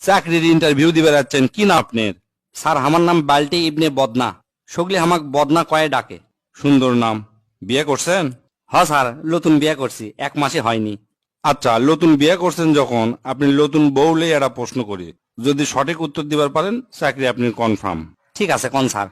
চাকরির ইন্টারভিউ দিবে যাচ্ছেন কি না আপনার? স্যার আমার নাম বাল্টি ইবনে বদনা, সগলি আমাক বদনা কয়ে ডাকে। সুন্দর নাম। বিয়ে করছেন? হ স্যার, নতুন বিয়ে করছি, 1 মাসে হয়নি। আচ্ছা, নতুন বিয়ে করছেন যখন, আপনি নতুন বউলে একটা প্রশ্ন করি, যদি সঠিক উত্তর দিবার পারেন চাকরি আপনি কনফার্ম। ঠিক আছে, কোন স্যার?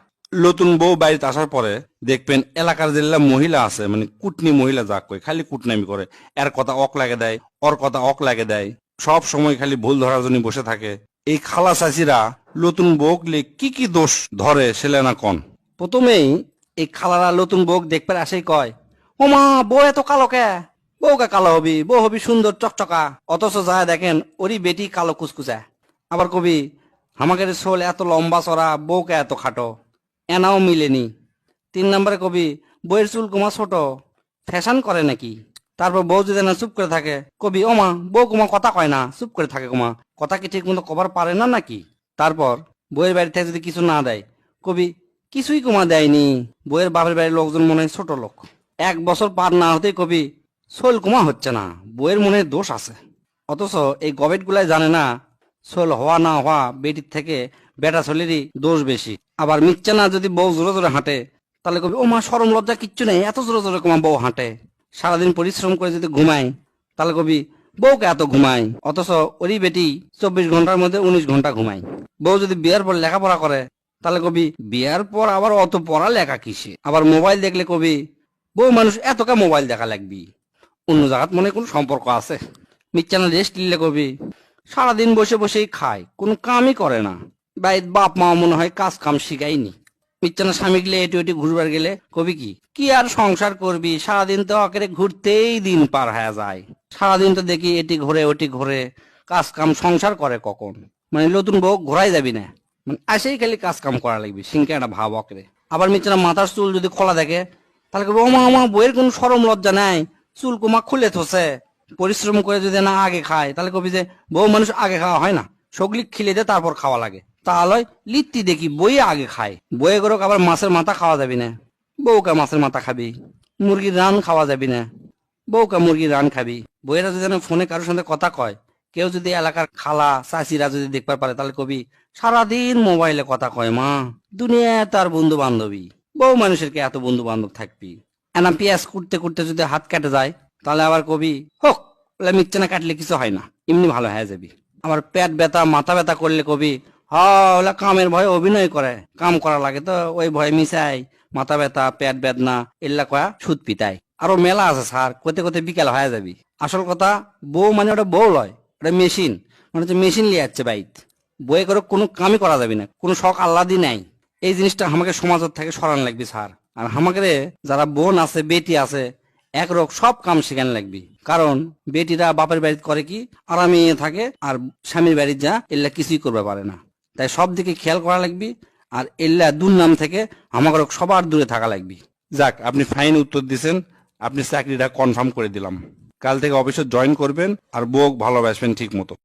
নতুন বউ বাড়িতে আসার পরে দেখবেন এলাকার যেগুলা মহিলা আছে, মানে কুটনি মহিলা যা কই খালি কুটনামি করে, এর কথা অক লাগে দেয়, ওর কথা অক লাগে দেয়, সব সময় খালি ভুল ধরার জন্য বসে থাকে। এই খালা চাচিরা নতুন বউকলে কি কি দোষ ধরে সেলে না কন? প্রথমেই এই খালারা নতুন বউক দেখবার আসেই কয়, ও মা, বউ এত কালো কে? বউকে কালো হবি, বউ হবি সুন্দর চকচকা। অথচ যায় দেখেন ওরই বেটি কালো কুচকুচা। আবার কবি, আমাদের শোল এত লম্বা চড়া, বউকে এত খাটো, এনাও মিলেনি। 3 নম্বরে কবি, বইয়ের চুল কুমা ছোট, ফ্যাশন করে নাকি? তারপর বউ যদি না চুপ করে থাকে, কবি, ও মা, বউ কুমা কথা কয় না, চুপ করে থাকে কুমা, কথা কি ঠিক মতো কবার পারে না নাকি? তারপর বইয়ের বাড়ি থেকে যদি কিছু না দেয়, কবি, কিছুই কুমা দেয়নি, বইয়ের বাপের বাড়ির লোকজন মনে হয় ছোট লোক। 1 বছর পার না হতেই কবি, সোল কুমা হচ্ছে না, বইয়ের মনে হয় দোষ আছে। অথচ এই গবেট গুলাই জানে না সোল হওয়া না হওয়া বেটির থেকে বেটা ছেলেরই দোষ বেশি। আবার মিথ্যা না যদি বউ জোরে জোরে হাঁটে, তাহলে কবি, ও মা, শরম লজ্জা কিচ্ছু নেই, এত জোরে জোরে কুমা বউ হাঁটে। সারাদিন পরিশ্রম করে যদি ঘুমায়, তাহলে কবি, বউকে এত ঘুমায়, অথচ ওরই বেটি 24 ঘন্টার মধ্যে 19 ঘন্টা ঘুমায়। বউ যদি বিয়ার পর লেখাপড়া করে, তাহলে কবি, বিয়ার পর আবার অত পড়া লেখা কিসে? আবার মোবাইল দেখলে কবি, বউ মানুষ এতটা মোবাইল দেখা লাগবি, অন্য জায়গাত মনে কোনো সম্পর্ক আছে? মিচ্ছানা রেস্ট নিলে কবি, সারাদিন বসে বসেই খায়, কোনো কামই করে না, বাড়ির বাপ মা মনে হয় কাজ কাম শিখাইনি। মিচ্ছানা স্বামী গেলে এটি ওটি ঘুরবার গেলে কবি, কি আর সংসার করবি, সারাদিন তো আকেরে ঘুরতেই দিন পার হয়ে যায়, সারাদিন তো দেখি এটি ঘুরে ওটি ঘুরে, কাজ কাম সংসার করে কখন? মানে নতুন বউ ঘোরাই যাবি না, মানে আসেই খালি কাজ কাম করা লাগবি, সিংকে একটা ভাব অকরে। আবার মিচ্ছানা মাথার চুল যদি খোলা দেখে, তাহলে কবি, ও মা, আমার বইয়ের কোনো সরম লজ্জা নাই, চুল কুমা খুলে থসে। পরিশ্রম করে যদি না আগে খায়, তাহলে কবি যে বউ মানুষ আগে খাওয়া হয় না, সগলি খিলে দে তারপর খাওয়া লাগে। তাহলে লিত্তি দেখি বইয়ে আগে খায়, বইয়ে গরক আবার মাছের মাথা খাওয়া যাবি না, বউকা মাছের মাথা খাবি। মুরগির রান খাওয়া যাবি না, বউকা মুরগির রান খাবি। বইয়েরা যদি ফোনে কারোর সাথে কথা কয়, কেউ যদি এলাকার খালা চাচিরা যদি দেখবার পারে, তাহলে কবি, সারাদিন মোবাইলে কথা কয় মা, দুনিয়া তার বন্ধু বান্ধবী, বউ মানুষের কে এত বন্ধু বান্ধব থাকবি? এনা পেঁয়াজ কুটতে কুটতে যদি হাত কেটে যায়, তাহলে আবার কবি, হোক, মিচ্ছানা কাটলে কিছু হয় না, এমনি ভালো হয়ে যাবি। আবার পেট ব্যথা মাথা ব্যথা করলে কবি, ওলা কামের ভয়ে অভিনয় করে, কাম করা লাগে তো ওই ভয়ে মিশাই, মাথা ব্যথা পেট বেদনা এল্লা কয়া সুদ পিতাই। আরো মেলা আছে স্যার, কোতে কোতে বিকাল হয়ে যাবি। আসল কথা, বউ মানে ওটা বউ লয়, ওটা মেশিন, মানে হচ্ছে মেশিন লিয়ে যাচ্ছে বাইত। বইয়ে করে কোনো কামই করা যাবে না, কোনো শখ আহ্লাদি নাই। এই জিনিসটা আমাকে সমাজের থেকে সরান লাগবে স্যার। আর আমাকে যারা বোন আছে বেটি আছে, একরক সব কাম শেখান লাগবি। কারণ বেটিরা বাপের বাড়িতে করে কি আরামে থাকে, আর স্বামীর বাড়িতে যা এল্লা কিছুই করবে পারে না। তাই সব দিকে খেয়াল করা লাগবি, আর এল্লা দুর্নাম থেকে আমাকে সবার দূরে থাকা লাগবি। যাক, আপনি ফাইন উত্তর দিছেন, আপনি চাকরিটা কনফার্ম করে দিলাম। কাল থেকে অফিসে জয়েন করবেন আর বউক ভালোবাসবেন ঠিক মতো।